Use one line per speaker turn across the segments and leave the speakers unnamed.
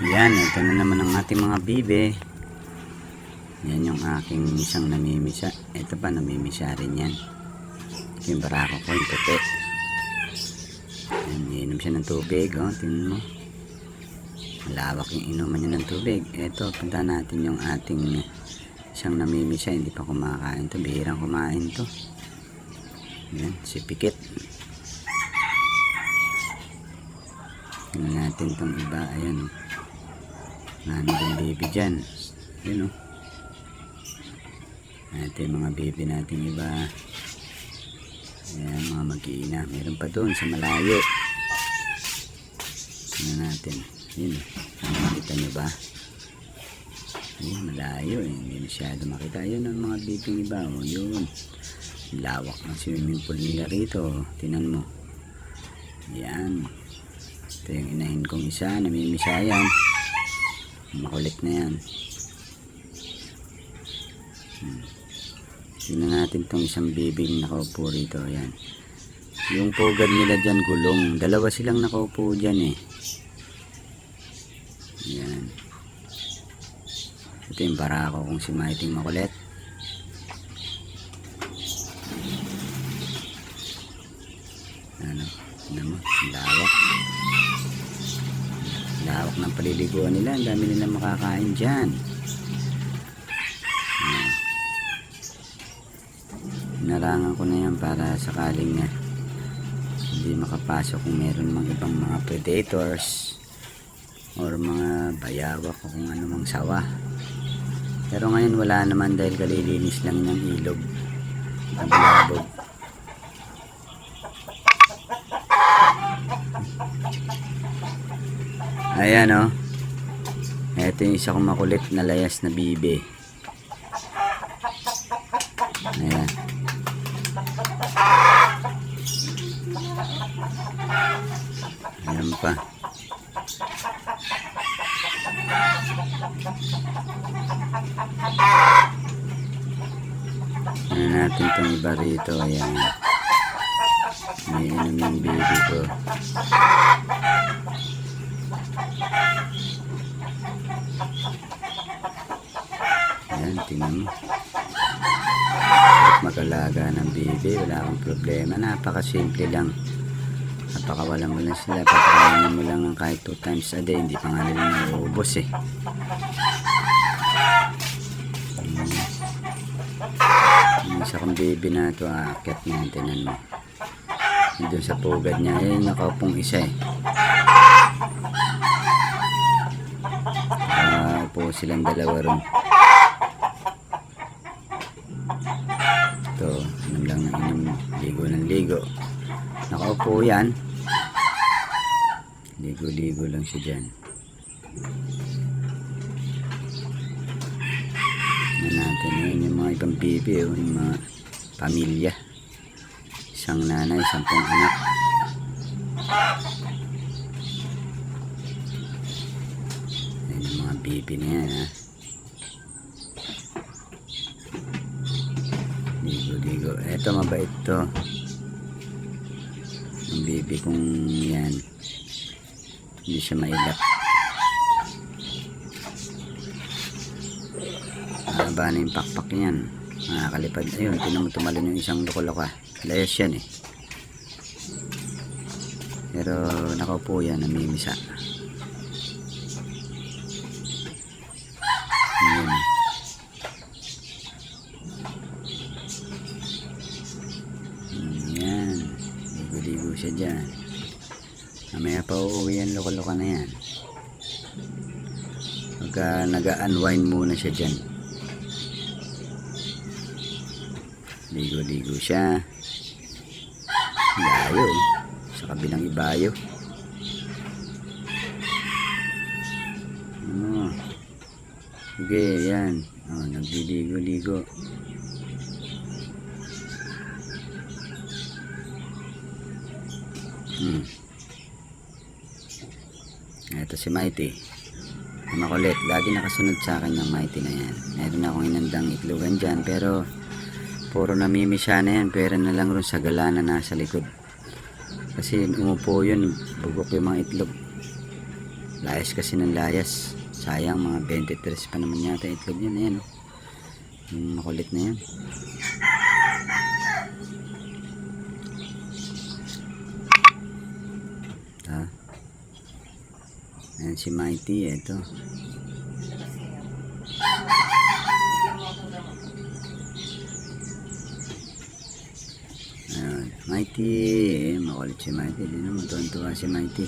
Yan, ito na naman ang ating mga bibe. Yan yung aking isang namimisa. Ito pa, namimisa rin yan. Yung barako ko, yung puti. Yan, inom siya ng tubig. Oh, tingnan mo. Malawak yung inuman niya ng tubig. Ito, punta natin yung ating isang namimisa. Hindi pa kumakain to. Bihirang kumain to. Yan, si Pikit. Tingnan natin tong iba. Ayan. Nano yung baby dyan. Yun o. Ito yung mga baby natin iba. Ayan, mga mag-iina. Meron pa doon sa malayo. Tingnan natin. Yun. Makita nyo ba? Ayun, malayo eh. Hindi masyado makita. Ayun ang mga baby iba. O, yun. Lawak ng swimming pool nila rito. Tingnan mo. Ayan. Ito yung inahin kong isa. Namimisa yan. Makulit na yan. Tingnan natin tong isang bibing nakaupo rito. Ayan. Yung pugad nila dyan gulong. Dalawa silang nakaupo dyan eh. Ayan. Ito yung barako kung si Maiting makulit. Ano? Tignan mo. Lawak. Lawak ng paliliguan nila. Ang dami nilang makakain dyan. Narangan ko na yan para sakaling hindi makapasok kung meron mga ibang mga predators or mga bayawak o kung ano mang sawa. Pero ngayon wala naman dahil kalilinis lang ng ilog. Nabilabog. Ayan o. Ito yung isa kong makulit na layas na bibe. Ayan. Ayan pa. Ayan natin itong iba rito. Ayan. May inom yung bibe ko. Ayan, tingnan mo. At mag-alaga ng bibi, wala akong problema. Napakasimple lang. Napakawalang mo lang sila. Papakainin mo lang ng kahit 2 times a day. Hindi pa nga nila nauubos eh. Yung isa kong bibi na ito, aakyat niya. Tinan mo. Doon sa pugad niya. Ayan, nakaupong isa eh. Po silang dalawa ron. Ito, inom lang ng inom, ligo ng ligo. Nakaupo yan. Ligo-ligo lang siya dyan. Yan natin yun, yung mga ibang bibi, yung mga pamilya. Isang nanay, 10 anak. Bibi na yan ha. Ligo-ligo. Eto mabait to. Ang bibi kong yan. Hindi siya mailap. Mahaba na yung pakpak yan. Nakakalipad. Ayun, tinan mo tumalon yung isang loko-loka. Layas yan eh. Pero nakaupo yan, namimisa. Yan, ligo-ligo siya dyan. Mamaya pa uuwi yan, loka-loka na yan. Pagka nag-unwind muna siya dyan. Ligo-ligo siya. Layo sa kabilang ibayo. Sige, yan. Nagliligo-ligo. Ito si Mighty. Makulit. Lagi nakasunod sa akin yung Mighty na yan. Meron akong inandang itlogan dyan. Pero puro namimisa na yan. Pera na lang rin sa gala na nasa likod. Kasi umupo yun. Bugok yung mga itlog. Layas kasi ng layas. Sayang, mga 23 pa naman yata itlog yan. Ayan, oh. Yung makulit na yan. Ah. Ayan si Mighty, ito. Ayan, Mighty. Makulit si Mighty. Hindi naman tuwan-tuwa si Mighty.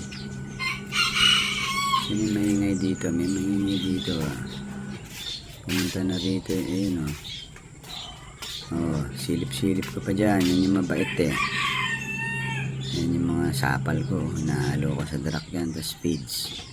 Sino may maingay dito? May maingay dito, ah. Pumunta na rito, ayun, oh. Oh, silip-silip ko pa dyan. Yan yung mabait, eh. Yan yung mga sapal ko. Nahalo ko sa drak yan. Tapos feeds.